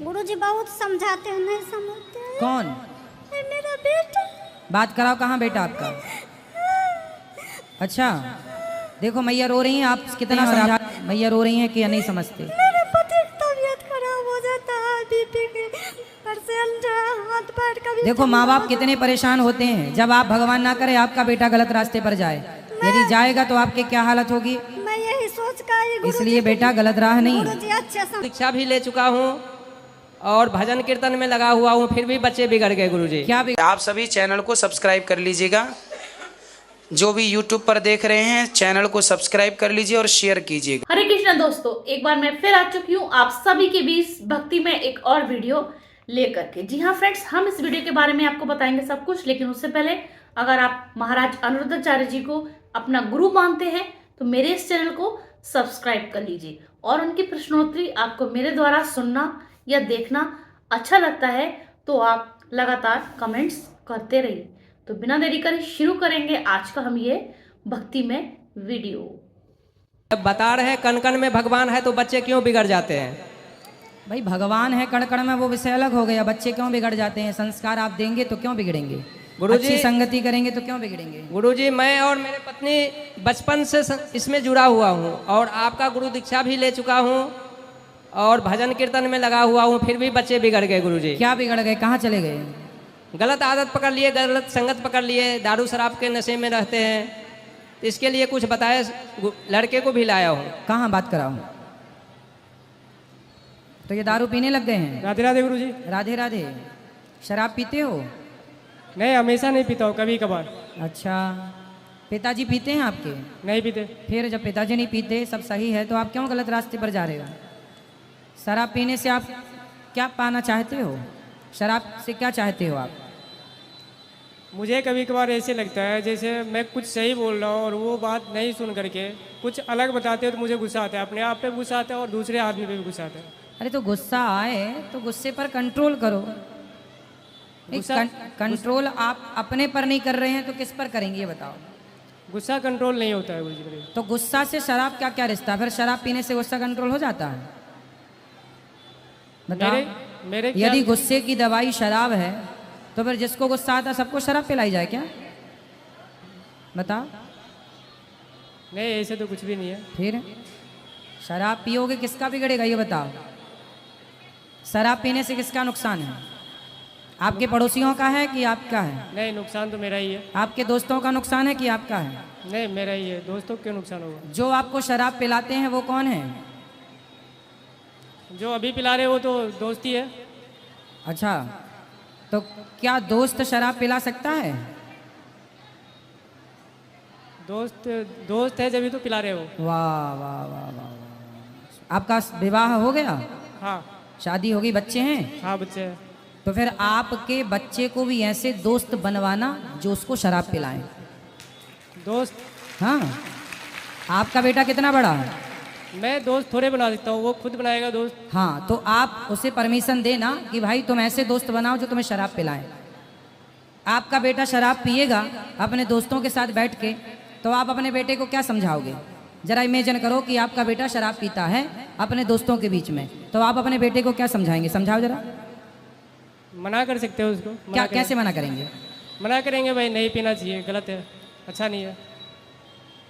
गुरुजी बहुत समझाते हैं, नहीं समझते हैं। कौन? मेरा बेटा। बात कराओ, कहाँ बेटा आपका? अच्छा, देखो मैया रो रही हैं, आप कितना समझा, मैया रो रही हैं कि या नहीं समझते? मेरे पति की तबीयत खराब हो जाता है, बीपी के पेशेंट है, हाथ पैर का भी। देखो माँ बाप कितने परेशान होते हैं जब आप भगवान ना करे आपका बेटा गलत रास्ते पर जाए। यदि जाएगा तो आपकी क्या हालत होगी? मैं यही सोच कर इसलिए बेटा गलत राह नहीं। गुरुजी अच्छे से दीक्षा भी ले चुका हूँ और भजन कीर्तन में लगा हुआ हूँ, फिर भी बच्चे बिगड़ गए गुरुजी। क्या आप सभी चैनल को सब्सक्राइब कर लीजिएगा। जो भी YouTube पर देख रहे हैं चैनल को सब्सक्राइब कर लीजिए और शेयर कीजिएगा। हरे कृष्णा दोस्तों, एक बार मैं फिर आ चुकी हूँ आप सभी के बीच भक्ति में एक और वीडियो लेकर के। जी हाँ फ्रेंड्स, हम इस वीडियो के बारे में आपको बताएंगे सब कुछ, लेकिन उससे पहले अगर आप महाराज अनिरुद्धाचार्य जी को अपना गुरु मानते हैं तो मेरे इस चैनल को सब्सक्राइब कर लीजिए और उनकी प्रश्नोत्तरी आपको मेरे द्वारा सुनना या देखना अच्छा लगता है तो आप लगातार कमेंट्स करते रहिए। तो बिना देरी करे शुरू करेंगे आज का हम ये भक्ति में वीडियो। जब बता रहे हैं कण कण में भगवान है तो बच्चे क्यों बिगड़ जाते हैं? भाई भगवान है कण कण में, वो विषय अलग हो गया। बच्चे क्यों बिगड़ जाते हैं? संस्कार आप देंगे तो क्यों बिगड़ेंगे? गुरुजी, अच्छी संगति करेंगे तो क्यों बिगड़ेंगे? गुरुजी, मैं और मेरे पत्नी बचपन से इसमें जुड़ा हुआ हूँ और आपका गुरु दीक्षा भी ले चुका हूँ और भजन कीर्तन में लगा हुआ हूँ, फिर भी बच्चे बिगड़ गए गुरुजी। क्या बिगड़ गए? कहाँ चले गए? गलत आदत पकड़ लिए, गलत संगत पकड़ लिए, दारू शराब के नशे में रहते हैं। इसके लिए कुछ बताए, लड़के को भी लाया हूँ। कहाँ बात कराऊं? तो ये दारू पीने लग गए हैं? राधे राधे गुरुजी। राधे राधे। शराब पीते हो? नहीं, हमेशा नहीं पीता हूँ, कभी कभार। अच्छा, पिताजी पीते हैं आपके? नहीं पीते। फिर जब पिताजी नहीं पीते, सब सही है, तो आप क्यों गलत रास्ते पर जा रहे हो? शराब पीने से आप क्या पाना चाहते हो? शराब से क्या चाहते हो आप? मुझे कभी कभार ऐसे लगता है जैसे मैं कुछ सही बोल रहा हूँ और वो बात नहीं सुन करके कुछ अलग बताते हो तो मुझे गुस्सा आता है। अपने आप पे गुस्सा आता है और दूसरे आदमी पे भी गुस्सा आता है। अरे तो गुस्सा आए तो गुस्से पर कंट्रोल करो। कंट्रोल आप अपने पर नहीं कर रहे हैं तो किस पर करेंगे ये बताओ? गुस्सा कंट्रोल नहीं होता है गुरुजी। तो गुस्सा से शराब क्या क्या रिश्ता? फिर शराब पीने से गुस्सा कंट्रोल हो जाता है? बताओ। मेरे यदि गुस्से की दवाई शराब है तो फिर जिसको गुस्सा आता है सबको शराब पिलाई जाए क्या? बताओ। नहीं, ऐसे तो कुछ भी नहीं है। फिर शराब पियोगे किसका बिगड़ेगा ये बताओ? शराब पीने से किसका नुकसान है? आपके पड़ोसियों का है कि आपका है? नहीं, नुकसान तो मेरा ही है। आपके दोस्तों का नुकसान है कि आपका है? नहीं, मेरा ही है। दोस्तों को क्यों नुकसान होगा? जो आपको शराब पिलाते हैं वो कौन है? जो अभी पिला रहे वो तो दोस्त ही है। अच्छा, तो क्या दोस्त शराब पिला सकता है? दोस्त है जब तो पिला रहे हो। वाह वाह वाह वाह वाह। आपका विवाह हो गया? हाँ। शादी होगी, बच्चे हैं? हाँ, बच्चे हैं। तो फिर आपके बच्चे को भी ऐसे दोस्त बनवाना जो उसको शराब पिलाएं। दोस्त? हाँ। आपका बेटा कितना बड़ा है? मैं दोस्त थोड़े बना देता हूँ, वो खुद बनाएगा दोस्त। हाँ, तो आप उसे परमिशन देना कि भाई तुम ऐसे दोस्त बनाओ जो तुम्हें शराब पिलाएं। आपका बेटा शराब पिएगा अपने दोस्तों के साथ बैठ के, तो आप अपने बेटे को क्या समझाओगे? जरा इमेजिन करो कि आपका बेटा शराब पीता है अपने दोस्तों के बीच में, तो आप अपने बेटे को क्या समझाएंगे? समझाओ जरा। मना कर सकते हो उसको। क्या कैसे मना करेंगे? मना करेंगे भाई नहीं पीना चाहिए, गलत है, अच्छा नहीं है।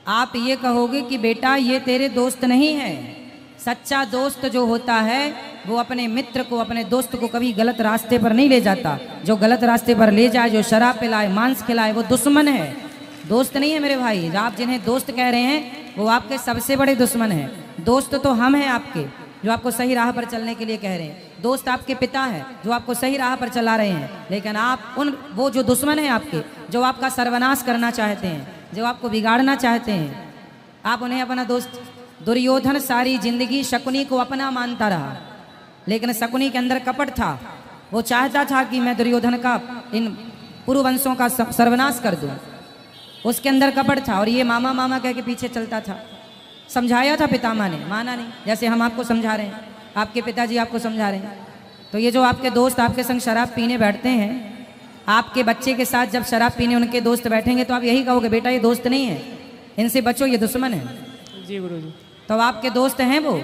आप ये कहोगे कि बेटा ये तेरे दोस्त नहीं है। सच्चा दोस्त जो होता है वो अपने मित्र को, अपने दोस्त को कभी गलत रास्ते पर नहीं ले जाता। जो गलत रास्ते पर ले जाए, जो शराब पिलाए, मांस खिलाए, वो दुश्मन है, दोस्त नहीं है मेरे भाई। आप जिन्हें दोस्त कह रहे हैं वो आपके सबसे बड़े दुश्मन हैं। दोस्त तो हम हैं आपके, जो आपको सही राह पर चलने के लिए कह रहे हैं। दोस्त आपके पिता है जो आपको सही राह पर चला रहे हैं, लेकिन आप वो जो दुश्मन है आपके, जो आपका सर्वनाश करना चाहते हैं, जो आपको बिगाड़ना चाहते हैं, आप उन्हें अपना दोस्त। दुर्योधन सारी जिंदगी शकुनी को अपना मानता रहा, लेकिन शकुनी के अंदर कपट था। वो चाहता था कि मैं दुर्योधन का, इन पुरुवंशों का सर्वनाश कर दूं। उसके अंदर कपट था और ये मामा मामा कह के पीछे चलता था। समझाया था पितामह ने, माना नहीं। जैसे हम आपको समझा रहे हैं, आपके पिताजी आपको समझा रहे हैं। तो ये जो आपके दोस्त आपके संग शराब पीने बैठते हैं, आपके बच्चे के साथ जब शराब पीने उनके दोस्त बैठेंगे तो आप यही कहोगे बेटा ये दोस्त नहीं है, इनसे बचो, ये दुश्मन है। जी गुरुजी। तो आपके दोस्त हैं वो?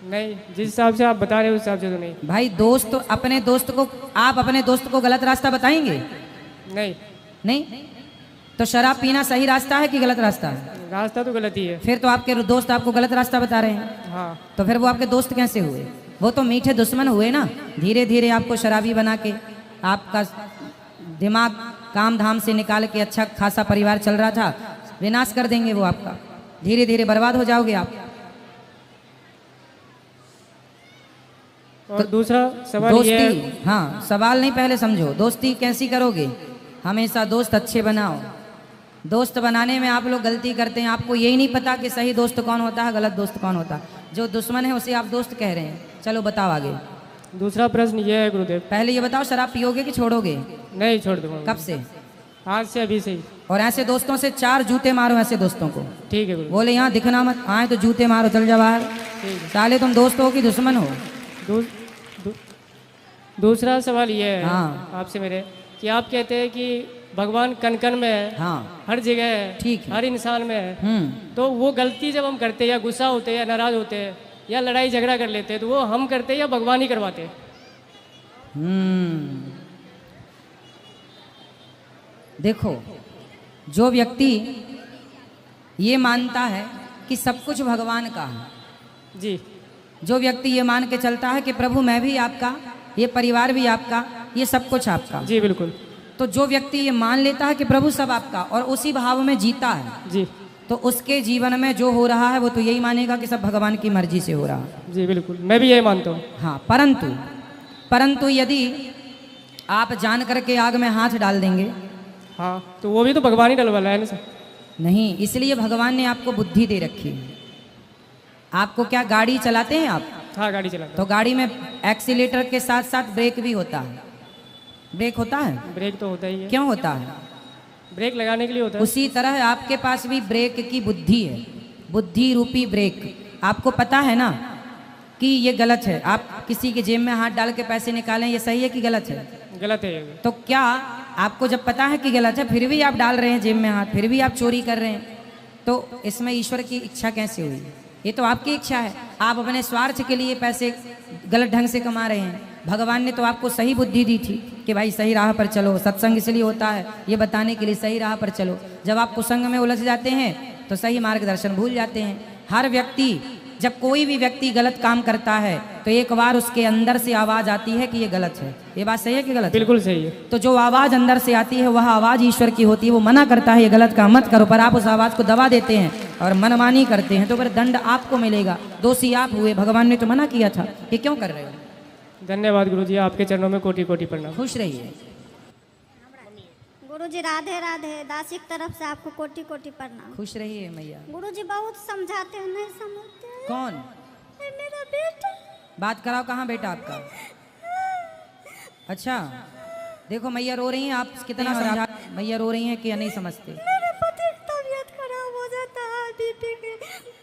नहीं, जिस हिसाब से आप बता रहे हो उस हिसाब से तो नहीं। भाई दोस्त अपने दोस्त को, आप अपने दोस्त को गलत रास्ता बताएंगे? नहीं, नहीं। तो शराब पीना सही रास्ता है कि गलत रास्ता है? रास्ता तो गलत ही है। फिर तो आपके दोस्त आपको गलत रास्ता बता रहे हैं। हाँ, तो फिर वो आपके दोस्त कैसे हुए? वो तो मीठे दुश्मन हुए ना। धीरे धीरे आपको शराबी बना के, आपका दिमाग काम धाम से निकाल के अच्छा खासा परिवार चल रहा था, विनाश कर देंगे वो आपका। धीरे धीरे बर्बाद हो जाओगे आप। और दूसरा सवाल ये है, दोस्ती, हाँ सवाल नहीं, पहले समझो दोस्ती कैसी करोगे। हमेशा दोस्त अच्छे बनाओ। दोस्त बनाने में आप लोग गलती करते हैं। आपको यही नहीं पता कि सही दोस्त कौन होता है, गलत दोस्त कौन होता है। जो दुश्मन है उसे आप दोस्त कह रहे हैं। चलो बताओ आगे। दूसरा प्रश्न ये है गुरुदेव। पहले ये बताओ, शराब पियोगे कि छोड़ोगे? नहीं, छोड़ दूंगा। कब से? आज से, अभी से ही। और ऐसे दोस्तों से 4 जूते मारो, ऐसे दोस्तों को। ठीक है गुरुदेव। बोले यहाँ दिखना मत, आए तो जूते मारो, चल जा बाहर। साले तुम दोस्त हो कि दुश्मन हो? दूसरा सवाल ये है हाँ। आपसे मेरे, कि आप कहते हैं कि भगवान कण कण में है, हाँ हर जगह है, ठीक है। हर इंसान में है। तो वो गलती जब हम करते हैं, या गुस्सा होते हैं, या नाराज होते हैं, या लड़ाई झगड़ा कर लेते हैं, तो वो हम करते हैं या भगवान ही करवाते हैं? देखो, जो व्यक्ति ये मानता है कि सब कुछ भगवान का है, जी, जो व्यक्ति ये मान के चलता है कि प्रभु मैं भी आपका, ये परिवार भी आपका, ये सब कुछ आपका, जी बिल्कुल। तो जो व्यक्ति ये मान लेता है कि प्रभु सब आपका और उसी भाव में जीता है, जी, तो उसके जीवन में जो हो रहा है वो तो यही मानेगा कि सब भगवान की मर्जी से हो रहा है। जी बिल्कुल, मैं भी यही मानता हूँ। हाँ, परंतु यदि आप जान करके आग में हाथ डाल देंगे, हाँ, तो वो भी तो भगवान ही डलवाला है ना सर? नहीं, इसलिए भगवान ने आपको बुद्धि दे रखी है। आपको क्या गाड़ी चलाते हैं आप? हाँ, गाड़ी चलाता तो गाड़ी में एक्सीलेटर के साथ साथ ब्रेक भी होता है। ब्रेक होता है? हूँ। ब्रेक तो होता ही है। क्यों होता है? ब्रेक लगाने के लिए होता है। उसी तरह आपके पास भी ब्रेक की बुद्धि है, बुद्धि रूपी ब्रेक। आपको पता है ना कि ये गलत है। आप किसी के जेब में हाथ डाल के पैसे निकालें, ये सही है कि गलत है? गलत है ये। तो क्या आपको जब पता है कि गलत है फिर भी आप डाल रहे हैं जेब में हाथ, फिर भी आप चोरी कर रहे हैं, तो इसमें ईश्वर की इच्छा कैसे हुई? ये तो आपकी इच्छा है। आप अपने स्वार्थ के लिए पैसे गलत ढंग से कमा रहे हैं। भगवान ने तो आपको सही बुद्धि दी थी कि भाई सही राह पर चलो, सत्संग इसलिए होता है ये बताने के लिए, सही राह पर चलो। जब आप कुसंग में उलझ जाते हैं तो सही मार्गदर्शन भूल जाते हैं। हर व्यक्ति, जब कोई भी व्यक्ति गलत काम करता है तो एक बार उसके अंदर से आवाज आती है कि ये गलत है। ये बात सही है कि गलत है? बिल्कुल सही है। तो जो आवाज अंदर से आती है वह आवाज ईश्वर की होती है। वो मना करता है ये गलत काम मत करो, पर आप उस आवाज को दबा देते हैं और मनमानी करते हैं, तो फिर दंड आपको मिलेगा। दोषी आप हुए, भगवान ने तो मना किया था। ये क्यों कर रहे हो? धन्यवाद गुरुजी, आपके चरणों में कोटि कोटि प्रणाम। खुश रहिए। गुरुजी राधे राधे, दासी की तरफ से आपको कोटि कोटि प्रणाम। खुश रहिए मैया। गुरुजी बहुत समझाते हैं, नहीं समझते हैं। कौन? ये मेरा बेटा। बात कराओ, कहाँ बेटा आपका? अच्छा, देखो मैया रो रही हैं, आप कितना समझा, मैया रो रही हैं कि नहीं समझते? मेरे पति की तबीयत खराब हो जाता है, बीपी के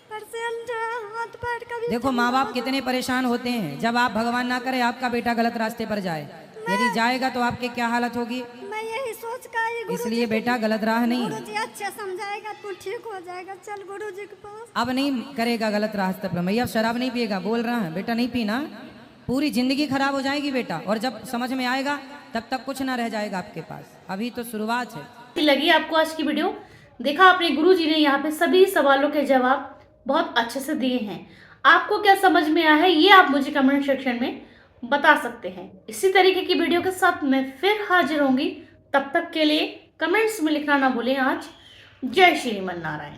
पेशेंट है, हाथ पैर का भी। देखो माँ बाप कितने परेशान होते हैं जब आप, भगवान ना करे, आपका बेटा गलत रास्ते पर जाए। यदि जाएगा तो आपके क्या हालत होगी? मैं यही सोच कर ही इसलिए बेटा गलत राह नहीं, गुरुजी अच्छे समझाएगा तो ठीक हो जाएगा। चल गुरुजी के पास। अब नहीं करेगा गलत रास्ते पर। मैया शराब नहीं पिएगा, बोल रहा है बेटा, नहीं पीना। पूरी जिंदगी खराब हो जाएगी बेटा, और जब समझ में आएगा तब तक कुछ ना रह जाएगा आपके पास। अभी तो शुरुआत है। कैसी लगी आपको आज की वीडियो? देखा आपने, गुरुजी ने यहाँ पे सभी सवालों के जवाब बहुत अच्छे से दिए हैं। आपको क्या समझ में आया है ये आप मुझे कमेंट सेक्शन में बता सकते हैं। इसी तरीके की वीडियो के साथ मैं फिर हाजिर होंगी। तब तक के लिए कमेंट्स में लिखना ना भूलें। आज जय श्रीमन नारायण।